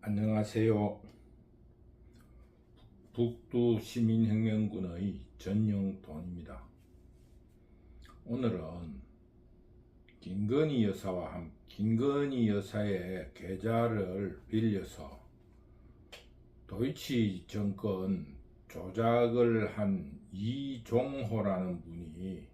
안녕하세요. 북두 시민혁명군의 전영돈입니다. 오늘은 김건희 여사의 계좌를 빌려서 도이치 정권 조작을 한 이종호라는 분이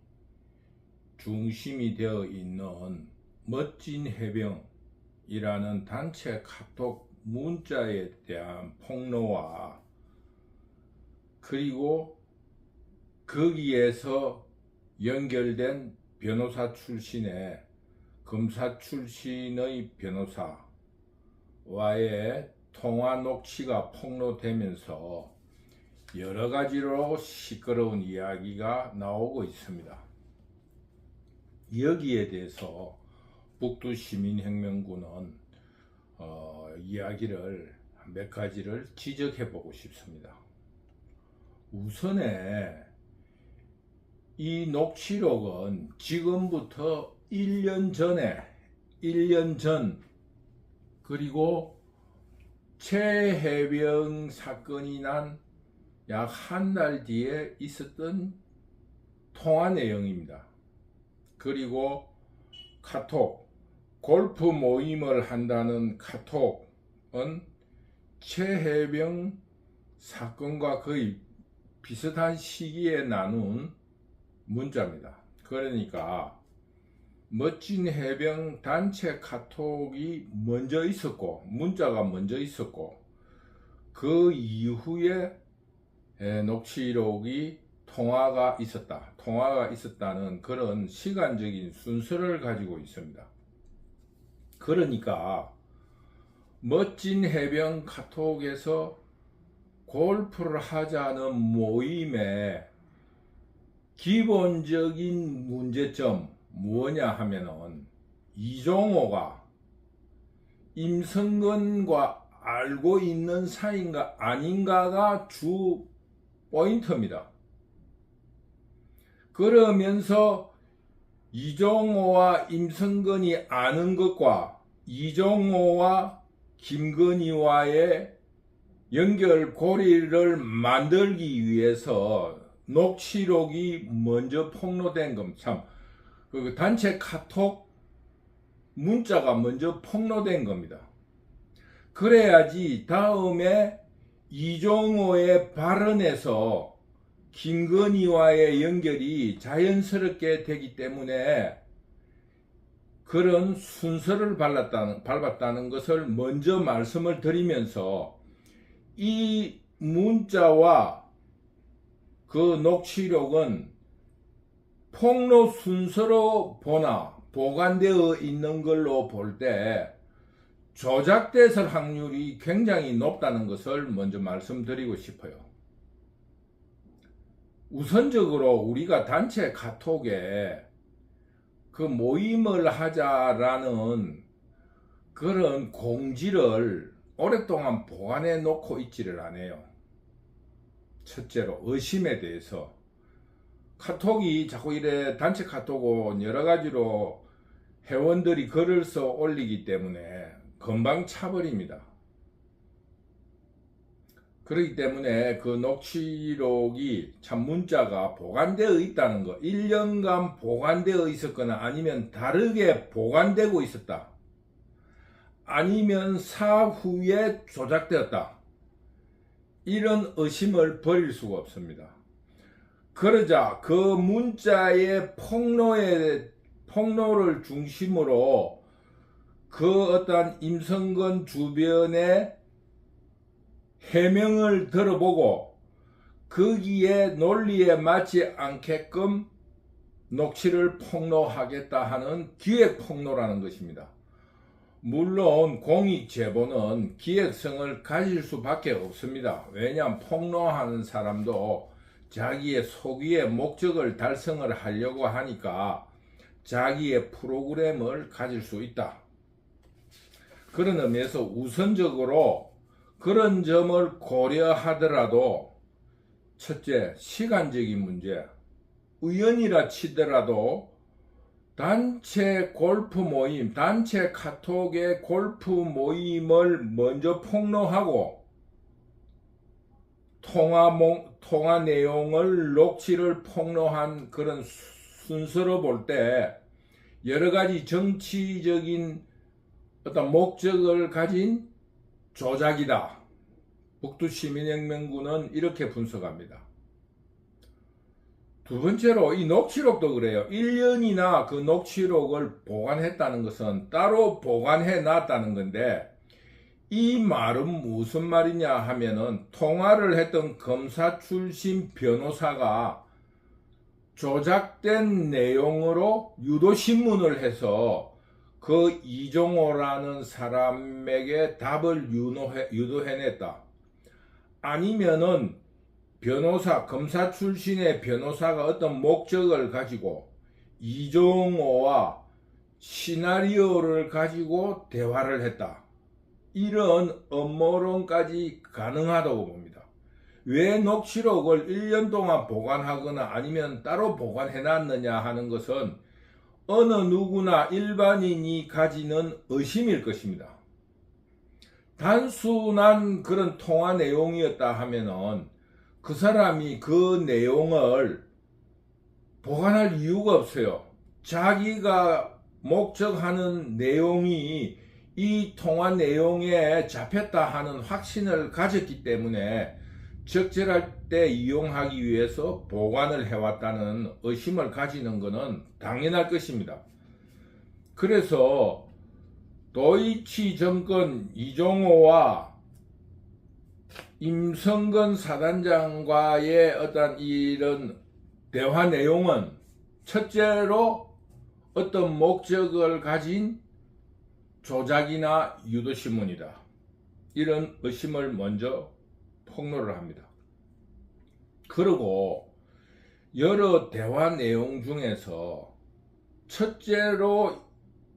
중심이 되어 있는 멋진 해병이라는 단체 카톡 문자에 대한 폭로와 그리고 거기에서 연결된 변호사 출신의 검사 출신의 변호사와의 통화 녹취가 폭로되면서 여러 가지로 시끄러운 이야기가 나오고 있습니다. 여기에 대해서 북두시민혁명군은 이야기를 몇 가지를 지적해 보고 싶습니다. 우선에 이 녹취록은 지금부터 1년 전 그리고 최해병 사건이 난 약 한 달 뒤에 있었던 통화 내용입니다. 그리고 카톡, 골프 모임을 한다는 카톡은 최해병 사건과 거의 비슷한 시기에 나눈 문자입니다. 그러니까 멋진 해병 단체 카톡이 먼저 있었고 문자가 먼저 있었고 그 이후에 녹취록이 통화가 있었다는 그런 시간적인 순서를 가지고 있습니다. 그러니까 멋진 해병 카톡에서 골프를 하자는 모임의 기본적인 문제점 뭐냐 하면은 이종호가 임성근과 알고 있는 사이인가 아닌가가 주 포인트입니다. 그러면서 이종호와 임성근이 아는 것과 이종호와 김건희와의 연결고리를 만들기 위해서 녹취록이 먼저 폭로된 겁니다. 그 단체 카톡 문자가 먼저 폭로된 겁니다. 그래야지 다음에 이종호의 발언에서 김건희와의 연결이 자연스럽게 되기 때문에 그런 순서를 밟았다는 것을 먼저 말씀을 드리면서 이 문자와 그 녹취록은 폭로 순서로 보나 보관되어 있는 걸로 볼 때 조작됐을 확률이 굉장히 높다는 것을 먼저 말씀드리고 싶어요. 우선적으로 우리가 단체 카톡에 그 모임을 하자라는 그런 공지를 오랫동안 보관해 놓고 있지를 않아요. 첫째로 의심에 대해서 카톡이 자꾸 이래 단체 카톡은 여러 가지로 회원들이 글을 써 올리기 때문에 금방 차버립니다. 그렇기 때문에 그 녹취록이 참 문자가 보관되어 있다는 거 1년간 보관되어 있었거나 아니면 다르게 보관되고 있었다 아니면 사후에 조작되었다 이런 의심을 버릴 수가 없습니다. 그러자 그 문자의 폭로를 중심으로 그 어떤 임성근 주변의 해명을 들어보고 거기에 논리에 맞지 않게끔 녹취를 폭로하겠다 하는 기획 폭로라는 것입니다. 물론 공익 제보는 기획성을 가질 수밖에 없습니다. 왜냐하면 폭로하는 사람도 자기의 소기의 목적을 달성을 하려고 하니까 자기의 프로그램을 가질 수 있다. 그런 의미에서 우선적으로 그런 점을 고려하더라도 첫째, 시간적인 문제. 우연이라 치더라도 단체 골프 모임, 단체 카톡의 골프 모임을 먼저 폭로하고 통화 내용을 녹취를 폭로한 그런 순서로 볼 때 여러 가지 정치적인 어떤 목적을 가진 조작이다. 북두시민혁명군은 이렇게 분석합니다. 두 번째로 이 녹취록도 그래요. 1년이나 그 녹취록을 보관했다는 것은 따로 보관해 놨다는 건데, 이 말은 무슨 말이냐 하면은 통화를 했던 검사 출신 변호사가 조작된 내용으로 유도신문을 해서 그 이종호라는 사람에게 답을 유도해냈다. 아니면은 검사 출신의 변호사가 어떤 목적을 가지고 이종호와 시나리오를 가지고 대화를 했다. 이런 음모론까지 가능하다고 봅니다. 왜 녹취록을 1년 동안 보관하거나 아니면 따로 보관해놨느냐 하는 것은 어느 누구나 일반인이 가지는 의심일 것입니다. 단순한 그런 통화 내용이었다 하면은 그 사람이 그 내용을 보관할 이유가 없어요. 자기가 목적하는 내용이 이 통화 내용에 잡혔다 하는 확신을 가졌기 때문에 적절할 때 이용하기 위해서 보관을 해왔다는 의심을 가지는 것은 당연할 것입니다. 그래서 도이치 정권 이종호와 임성근 사단장과의 어떤 이런 대화 내용은 첫째로 어떤 목적을 가진 조작이나 유도신문이다. 이런 의심을 먼저 폭로를 합니다. 그리고 여러 대화 내용 중에서 첫째로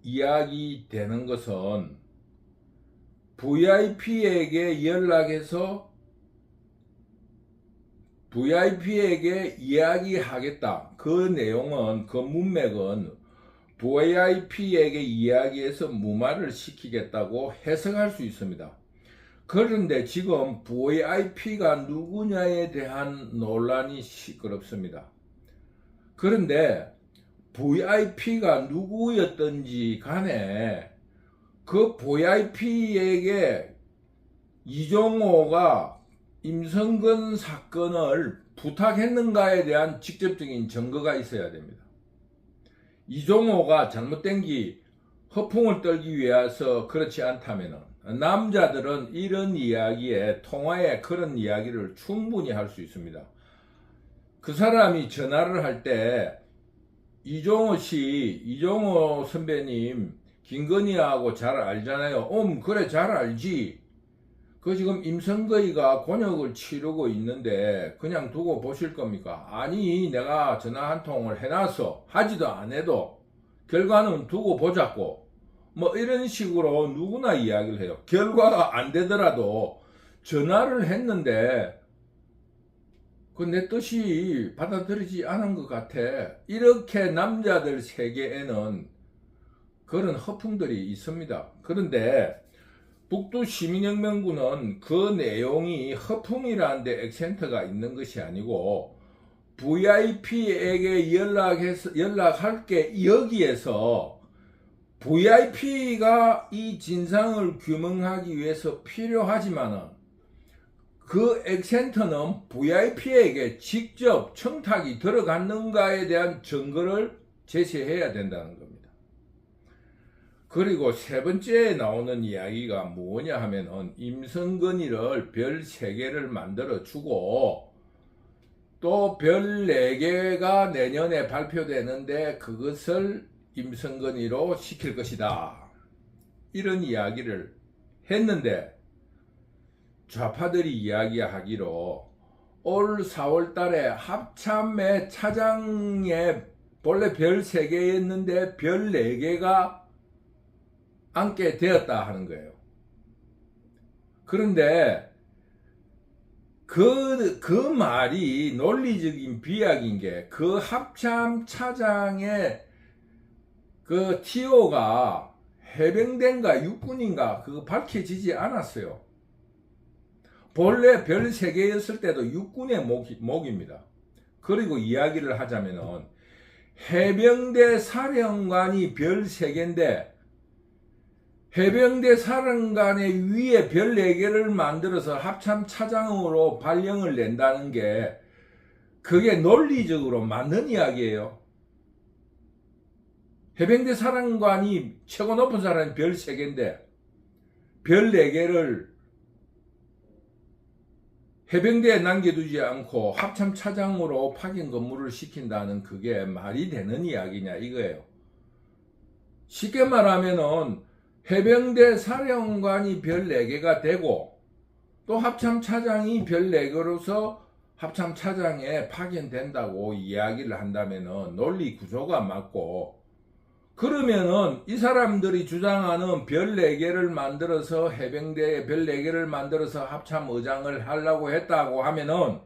이야기되는 것은 VIP에게 연락해서 VIP에게 이야기하겠다. 그 내용은, 그 문맥은 VIP에게 이야기해서 무마를 시키겠다고 해석할 수 있습니다. 그런데 지금 VIP가 누구냐에 대한 논란이 시끄럽습니다. 그런데 VIP가 누구였든지 간에 그 VIP에게 이종호가 임성근 사건을 부탁했는가에 대한 직접적인 증거가 있어야 됩니다. 이종호가 잘못된 허풍을 떨기 위해서 그렇지 않다면 남자들은 이런 이야기에 통화에 그런 이야기를 충분히 할 수 있습니다. 그 사람이 전화를 할 때 이종호 선배님 김건희하고 잘 알잖아요. 그래 잘 알지. 그 지금 임성거이가 곤욕을 치르고 있는데 그냥 두고 보실 겁니까? 아니 내가 전화 한 통을 해놔서 하지도 안 해도 결과는 두고 보자고 뭐 이런 식으로 누구나 이야기를 해요. 결과가 안 되더라도 전화를 했는데 그 내 뜻이 받아들이지 않은 것 같아. 이렇게 남자들 세계에는 그런 허풍들이 있습니다. 그런데 북두시민혁명군은 그 내용이 허풍이라는 데 액센트가 있는 것이 아니고 VIP에게 연락할게 여기에서 VIP가 이 진상을 규명하기 위해서 필요하지만은 그 액센트는 VIP에게 직접 청탁이 들어갔는가에 대한 증거를 제시해야 된다는 겁니다. 그리고 세 번째에 나오는 이야기가 뭐냐 하면은 임성근이를 별 3개를 만들어 주고 또 별 4개가 내년에 발표되는데 그것을 임성근이로 시킬 것이다. 이런 이야기를 했는데 좌파들이 이야기하기로 올 4월 달에 합참의 차장에 본래 별 3개였는데 별 4개가 앉게 되었다 하는 거예요. 그런데 그 말이 논리적인 비약인 게 그 합참 차장의 그 TO가 해병대인가 육군인가 그거 밝혀지지 않았어요. 본래 별 3개였을 때도 육군의 목입니다. 그리고 이야기를 하자면은 해병대 사령관이 별 3개인데 해병대 사령관의 위에 별 4개를 만들어서 합참 차장으로 발령을 낸다는 게 그게 논리적으로 맞는 이야기예요. 해병대 사령관이 최고 높은 사람이 별 3개인데 별 4개를 해병대에 남겨두지 않고 합참 차장으로 파견 근무를 시킨다는 그게 말이 되는 이야기냐 이거예요. 쉽게 말하면은 해병대 사령관이 별 4개가 되고 또 합참 차장이 별 4개로서 합참 차장에 파견된다고 이야기를 한다면은 논리 구조가 맞고, 그러면은 이 사람들이 주장하는 별 4개를 만들어서 해병대에 별 4개를 만들어서 합참 의장을 하려고 했다고 하면은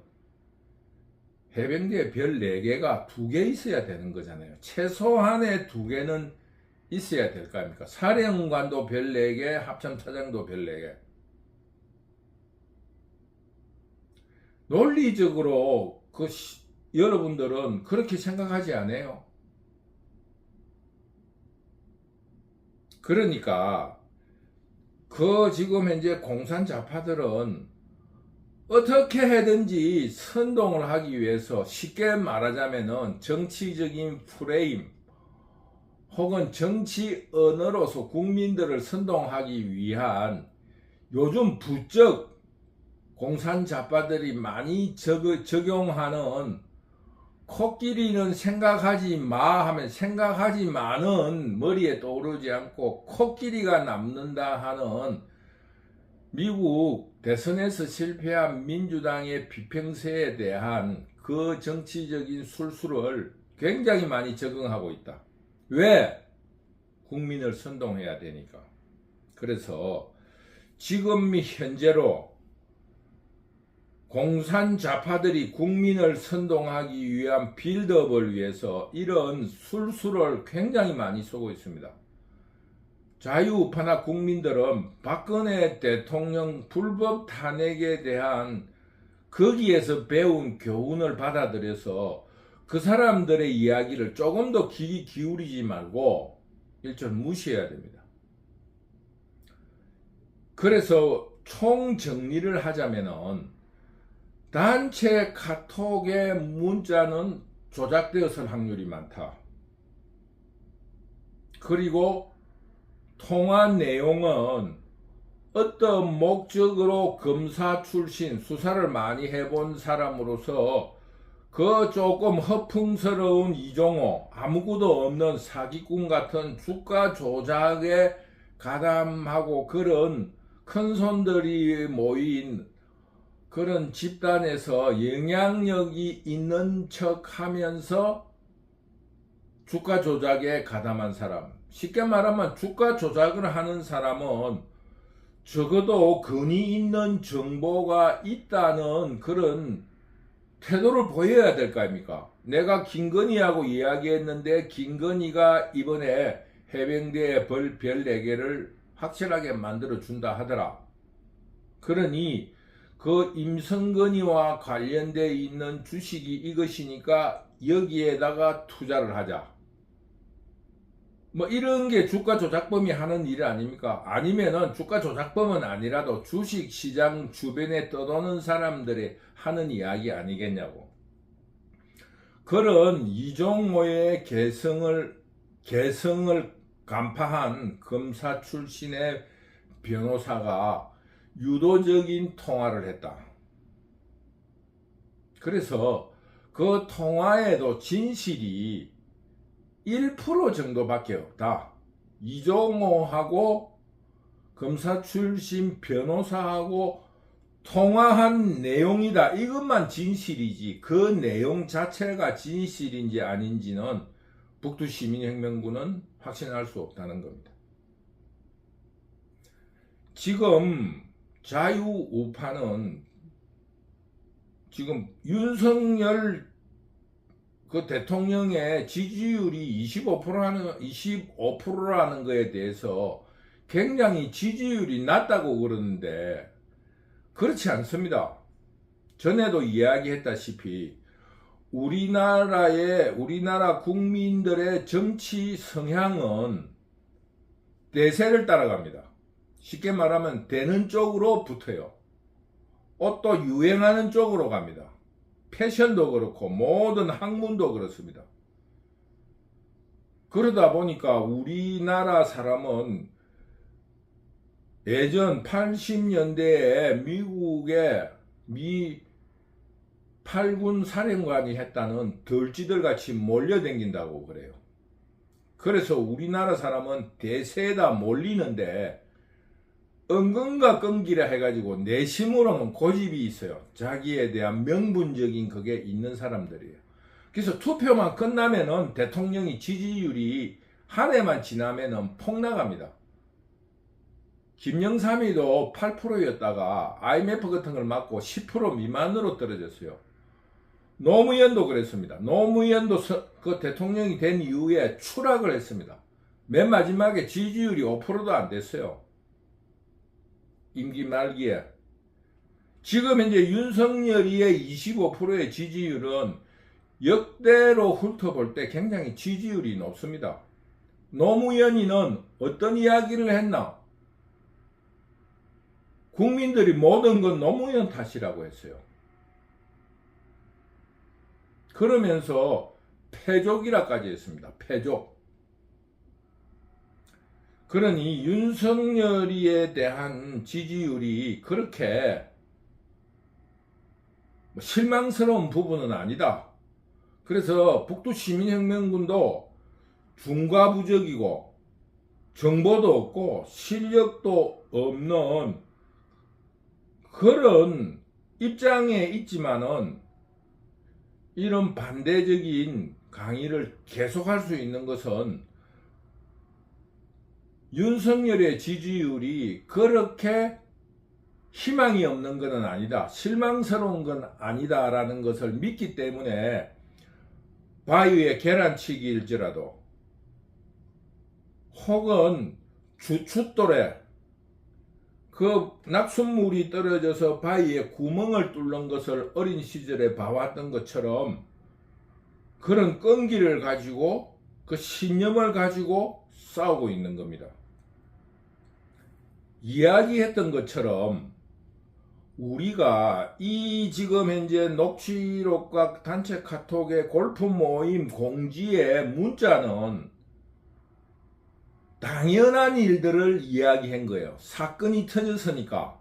해병대에 별 4개가 2개 있어야 되는 거잖아요. 최소한의 2개는 있어야 될 거 아닙니까? 사령관도 별 4개, 합참차장도 별 4개. 논리적으로 여러분들은 그렇게 생각하지 않아요? 그러니까 지금 현재 공산자파들은 어떻게 해든지 선동을 하기 위해서, 쉽게 말하자면은 정치적인 프레임 혹은 정치 언어로서 국민들을 선동하기 위한, 요즘 부쩍 공산자파들이 많이 적용하는 코끼리는 생각하지 마 하면 생각하지 마는 머리에 떠오르지 않고 코끼리가 남는다 하는 미국 대선에서 실패한 민주당의 비평세에 대한 그 정치적인 술수를 굉장히 많이 적용하고 있다. 왜? 국민을 선동해야 되니까. 그래서 지금 현재로 공산자파들이 국민을 선동하기 위한 빌드업을 위해서 이런 술수를 굉장히 많이 쓰고 있습니다. 자유우파나 국민들은 박근혜 대통령 불법 탄핵에 대한 거기에서 배운 교훈을 받아들여서 그 사람들의 이야기를 조금 더 귀 기울이지 말고 일절 무시해야 됩니다. 그래서 총정리를 하자면은 단체 카톡의 문자는 조작되었을 확률이 많다. 그리고 통화 내용은 어떤 목적으로 검사 출신, 수사를 많이 해본 사람으로서 그 조금 허풍스러운 이종호, 아무것도 없는 사기꾼 같은 주가 조작에 가담하고 그런 큰손들이 모인 그런 집단에서 영향력이 있는 척 하면서 주가 조작에 가담한 사람, 쉽게 말하면 주가 조작을 하는 사람은 적어도 근위 있는 정보가 있다는 그런 태도를 보여야 될 거 아닙니까? 내가 김건희하고 이야기했는데 김건희가 이번에 해병대에 별 4개를 확실하게 만들어 준다 하더라. 그러니 그 임성근이와 관련되어 있는 주식이 이것이니까 여기에다가 투자를 하자. 뭐 이런 게 주가 조작범이 하는 일 아닙니까? 아니면은 주가 조작범은 아니라도 주식 시장 주변에 떠도는 사람들이 하는 이야기 아니겠냐고. 그런 이종호의 개성을 간파한 검사 출신의 변호사가 유도적인 통화를 했다. 그래서 그 통화에도 진실이 1% 정도밖에 없다. 이종호하고 검사 출신 변호사하고 통화한 내용이다. 이것만 진실이지 그 내용 자체가 진실인지 아닌지는 북두시민혁명군은 확신할 수 없다는 겁니다. 지금 자유우파는 지금 윤석열 그 대통령의 지지율이 25%라는 거에 대해서 굉장히 지지율이 낮다고 그러는데 그렇지 않습니다. 전에도 이야기했다시피 우리나라 국민들의 정치 성향은 대세를 따라갑니다. 쉽게 말하면 되는 쪽으로 붙어요. 옷도 유행하는 쪽으로 갑니다. 패션도 그렇고 모든 학문도 그렇습니다. 그러다 보니까 우리나라 사람은 예전 80년대에 미국의 팔군 사령관이 했다는 덜지들같이 몰려댕긴다고 그래요. 그래서 우리나라 사람은 대세에다 몰리는데 은근과 끈기라 해가지고 내심으로는 고집이 있어요. 자기에 대한 명분적인 그게 있는 사람들이에요. 그래서 투표만 끝나면은 대통령이 지지율이 한 해만 지나면은 폭락합니다. 김영삼이도 8%였다가 IMF 같은 걸 맞고 10% 미만으로 떨어졌어요. 노무현도 그랬습니다. 노무현도 그 대통령이 된 이후에 추락을 했습니다. 맨 마지막에 지지율이 5%도 안 됐어요. 임기 말기에. 지금 이제 윤석열이의 25%의 지지율은 역대로 훑어볼 때 굉장히 지지율이 높습니다. 노무현이는 어떤 이야기를 했나? 국민들이 모든 건 노무현 탓이라고 했어요. 그러면서 패족이라까지 했습니다. 패족. 그러니 윤석열이에 대한 지지율이 그렇게 실망스러운 부분은 아니다. 그래서 북두시민혁명군도 중과부적이고 정보도 없고 실력도 없는 그런 입장에 있지만은 이런 반대적인 강의를 계속할 수 있는 것은 윤석열의 지지율이 그렇게 희망이 없는 것은 아니다. 실망스러운 건 아니다라는 것을 믿기 때문에 바위에 계란치기일지라도 혹은 주춧돌에 그 낙숫물이 떨어져서 바위에 구멍을 뚫는 것을 어린 시절에 봐왔던 것처럼 그런 끈기를 가지고 그 신념을 가지고 싸우고 있는 겁니다. 이야기했던 것처럼 우리가 이 지금 현재 녹취록과 단체 카톡의 골프 모임 공지의 문자는 당연한 일들을 이야기한 거예요. 사건이 터졌으니까.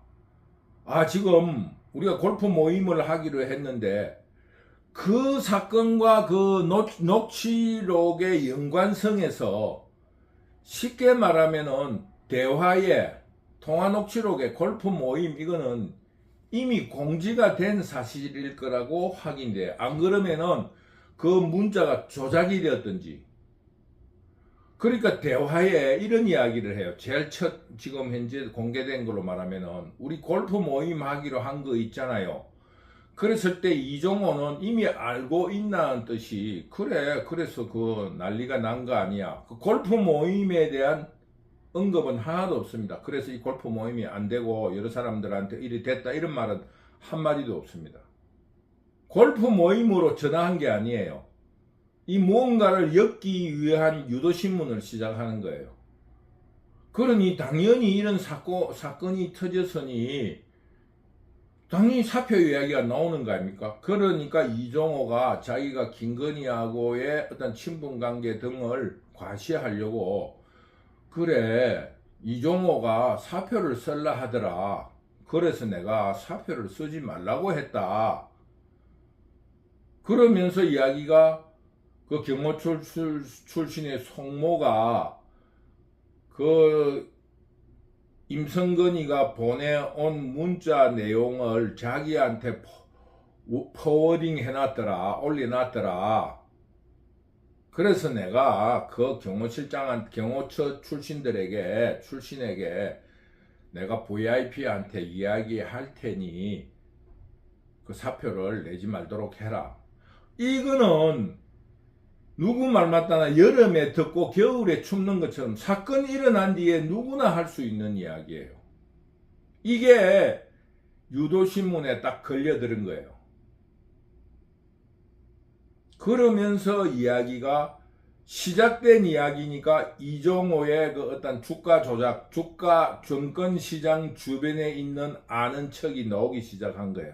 지금 우리가 골프 모임을 하기로 했는데 그 사건과 그 녹취록의 연관성에서 쉽게 말하면은 대화에 통화 녹취록의 골프 모임 이거는 이미 공지가 된 사실일 거라고 확인돼. 안 그러면은 그 문자가 조작이 되었든지. 그러니까 대화에 이런 이야기를 해요. 제일 첫 지금 현재 공개된 걸로 말하면은 우리 골프 모임 하기로 한 거 있잖아요. 그랬을 때 이종호는 이미 알고 있다는 뜻이 그래 그래서 그 난리가 난 거 아니야. 그 골프 모임에 대한 언급은 하나도 없습니다. 그래서 이 골프 모임이 안 되고 여러 사람들한테 이리 됐다 이런 말은 한마디도 없습니다. 골프 모임으로 전화한 게 아니에요. 이 무언가를 엮기 위한 유도신문을 시작하는 거예요. 그러니 당연히 이런 사건이 터졌으니 당연히 사표 이야기가 나오는 거 아닙니까? 그러니까 이종호가 자기가 김건희하고의 어떤 친분관계 등을 과시하려고 그래 이종호가 사표를 쓸라 하더라. 그래서 내가 사표를 쓰지 말라고 했다. 그러면서 이야기가 그 경호 출신의 송모가 그 임성근이가 보내온 문자 내용을 자기한테 포워딩 해놨더라. 올려놨더라. 그래서 내가 그 경호처 출신에게 내가 VIP한테 이야기할 테니 그 사표를 내지 말도록 해라. 이거는 누구 말 맞다나 여름에 덥고 겨울에 춥는 것처럼 사건이 일어난 뒤에 누구나 할 수 있는 이야기예요. 이게 유도신문에 딱 걸려들은 거예요. 그러면서 이야기가 시작된 이야기니까 이종호의 그 어떤 주가 조작, 주가 증권시장 주변에 있는 아는 척이 나오기 시작한 거예요.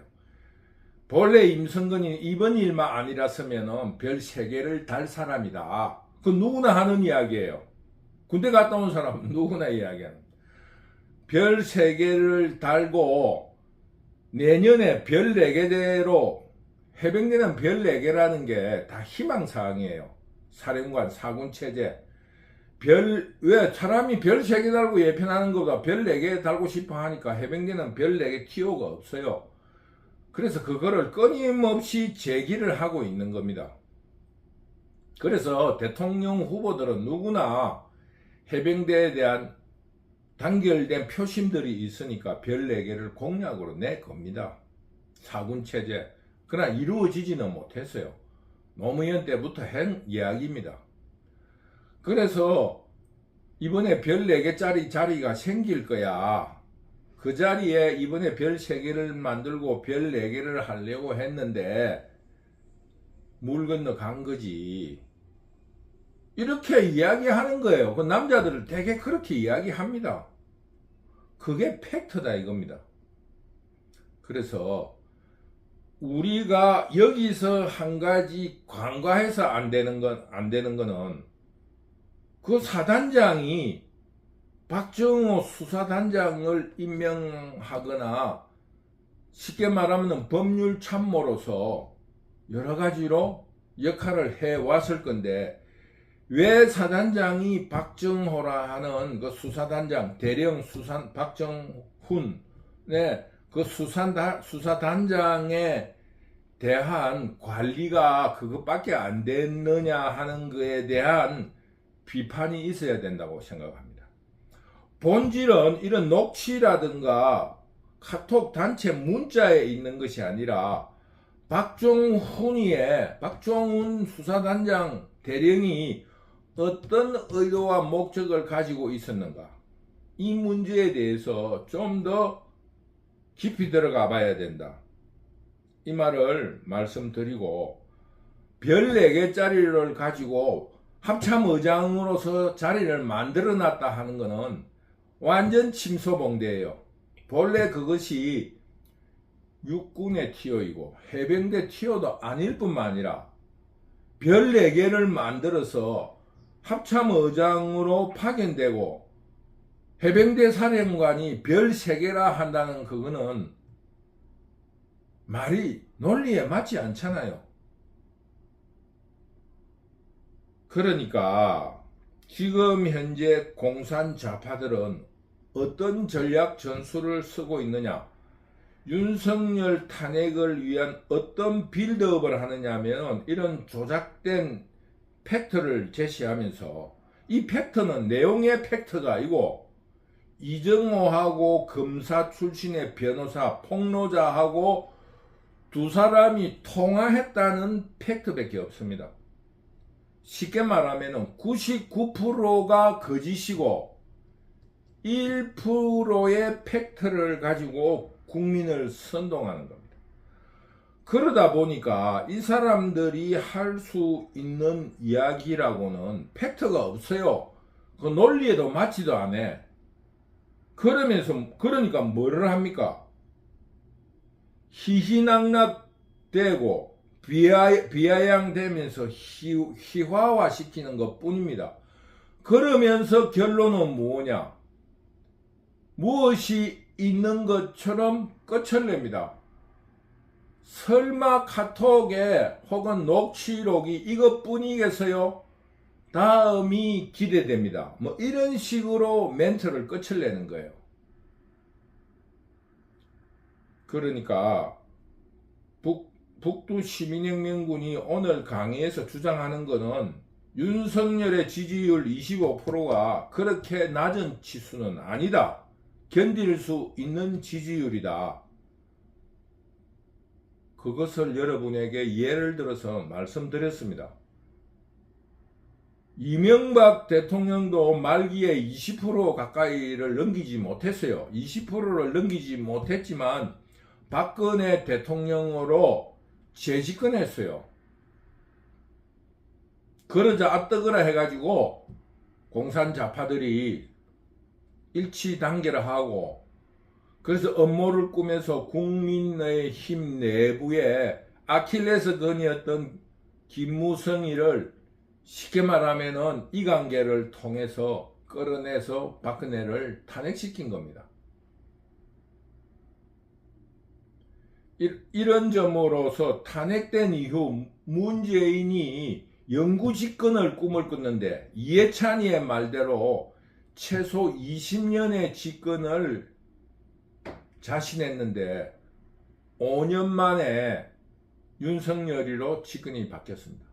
본래 임성근이 이번 일만 아니랐으면은 별 3개를 달 사람이다. 그 누구나 하는 이야기예요. 군대 갔다 온 사람은 누구나 이야기하는. 별 3개를 달고 내년에 별 4개대로 해병대는 별 4개라는 게 다 희망사항이에요. 사령관, 사군체제. 왜 사람이 별 3개 달고 예편하는 것보다 별 4개 달고 싶어 하니까 해병대는 별 4개 티오가 없어요. 그래서 그거를 끊임없이 제기를 하고 있는 겁니다. 그래서 대통령 후보들은 누구나 해병대에 대한 단결된 표심들이 있으니까 별 4개를 공약으로 내 겁니다. 사군체제. 그러나 이루어지지는 못했어요. 노무현 때부터 한 이야기입니다. 그래서 이번에 별 4개짜리 자리가 생길 거야. 그 자리에 이번에 별 3개를 만들고 별 4개를 하려고 했는데 물 건너 간 거지. 이렇게 이야기하는 거예요. 그 남자들을 되게 그렇게 이야기합니다. 그게 팩트다 이겁니다. 그래서 우리가 여기서 한 가지 간과해서 안 되는 거는 그 사단장이 박정호 수사단장을 임명하거나 쉽게 말하면 법률 참모로서 여러 가지로 역할을 해왔을 건데 왜 사단장이 박정호라 하는 그 수사단장 대령 수산 박정훈 그 수사단장에 대한 관리가 그것밖에 안 됐느냐 하는 것에 대한 비판이 있어야 된다고 생각합니다. 본질은 이런 녹취라든가 카톡 단체 문자에 있는 것이 아니라 박정훈 수사단장 대령이 어떤 의도와 목적을 가지고 있었는가, 이 문제에 대해서 좀 더 깊이 들어가 봐야 된다, 이 말을 말씀드리고, 별 4개짜리를 가지고 합참의장으로서 자리를 만들어 놨다 하는 것은 완전 침소봉대예요. 본래 그것이 육군의 티오이고 해병대 티오도 아닐 뿐만 아니라 별 4개를 만들어서 합참의장으로 파견되고 해병대 사령관이 별 3개라 한다는 그거는 말이 논리에 맞지 않잖아요. 그러니까 지금 현재 공산 좌파들은 어떤 전략 전술을 쓰고 있느냐, 윤석열 탄핵을 위한 어떤 빌드업을 하느냐 하면 이런 조작된 팩트를 제시하면서, 이 팩트는 내용의 팩트가 아니고 이정호하고 검사 출신의 변호사 폭로자하고 두 사람이 통화했다는 팩트밖에 없습니다. 쉽게 말하면 99%가 거짓이고 1%의 팩트를 가지고 국민을 선동하는 겁니다. 그러다 보니까 이 사람들이 할 수 있는 이야기라고는 팩트가 없어요. 그 논리에도 맞지도 않아. 그러니까 뭐를 합니까? 희희낙낙되고 비아양되면서 희화화시키는 것 뿐입니다. 그러면서 결론은 뭐냐? 무엇이 있는 것처럼 끝을 냅니다. 설마 카톡에 혹은 녹취록이 이것뿐이겠어요? 다음이 기대됩니다. 뭐 이런 식으로 멘트를 끝을 내는 거예요. 그러니까 북두 시민혁명군이 오늘 강의에서 주장하는 것은 윤석열의 지지율 25%가 그렇게 낮은 치수는 아니다. 견딜 수 있는 지지율이다. 그것을 여러분에게 예를 들어서 말씀드렸습니다. 이명박 대통령도 말기에 20% 가까이를 넘기지 못했어요. 20%를 넘기지 못했지만 박근혜 대통령으로 재집권했어요. 그러자 앞뜨거라 해가지고 공산자파들이 일치단계를 하고, 그래서 음모를 꾸며서 국민의힘 내부에 아킬레스건이었던 김무성이를 쉽게 말하면은 이관계를 통해서 끌어내서 박근혜를 탄핵시킨 겁니다. 이런 점으로서 탄핵된 이후 문재인이 영구 집권을 꿈을 꿨는데, 이해찬이의 말대로 최소 20년의 집권을 자신했는데 5년 만에 윤석열이로 집권이 바뀌었습니다.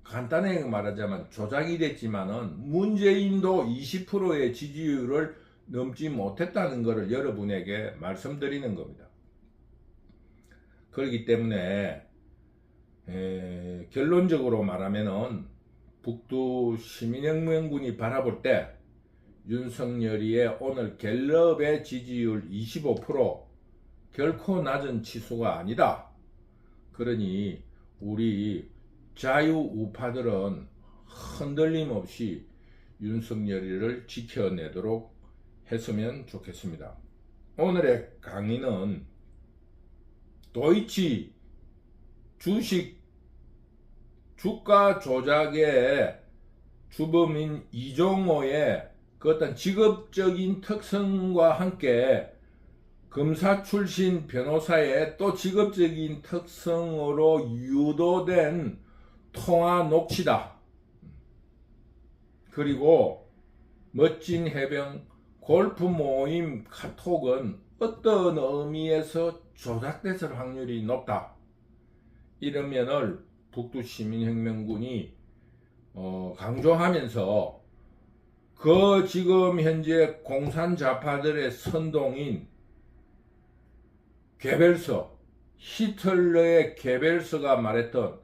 간단하게 말하자면 조작이 됐지만은 문재인도 20%의 지지율을 넘지 못했다는 것을 여러분에게 말씀드리는 겁니다. 그렇기 때문에 결론적으로 말하면은 북두 시민혁명군이 바라볼 때 윤석열이의 오늘 갤럽의 지지율 25% 결코 낮은 치수가 아니다. 그러니 우리 자유우파들은 흔들림 없이 윤석열이를 지켜내도록 했으면 좋겠습니다. 오늘의 강의는 도이치 주식 주가 조작의 주범인 이종호의 그 어떤 직업적인 특성과 함께 검사 출신 변호사의 또 직업적인 특성으로 유도된 통화 녹취다. 그리고 멋진 해병 골프 모임 카톡은 어떤 의미에서 조작됐을 확률이 높다. 이런 면을 북두시민혁명군이 강조하면서 그 지금 현재 공산자파들의 선동인 괴벨서, 히틀러의 괴벨서가 말했던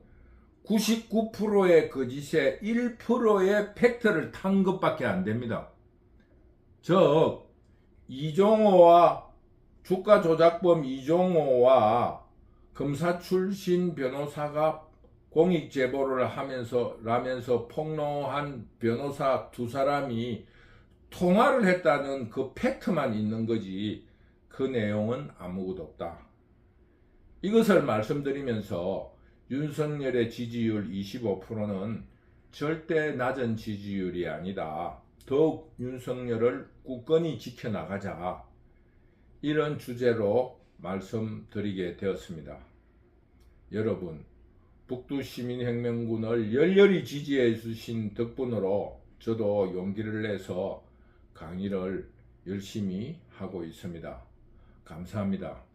99%의 거짓에 1%의 팩트를 탄 것밖에 안 됩니다. 즉 이종호와 주가조작범 이종호와 검사 출신 변호사가 공익 제보를 하면서 폭로한 변호사 두 사람이 통화를 했다는 그 팩트만 있는 거지 그 내용은 아무것도 없다. 이것을 말씀드리면서 윤석열의 지지율 25%는 절대 낮은 지지율이 아니다. 더욱 윤석열을 굳건히 지켜나가자. 이런 주제로 말씀드리게 되었습니다. 여러분, 북두시민혁명군을 열렬히 지지해 주신 덕분으로 저도 용기를 내서 강의를 열심히 하고 있습니다. 감사합니다.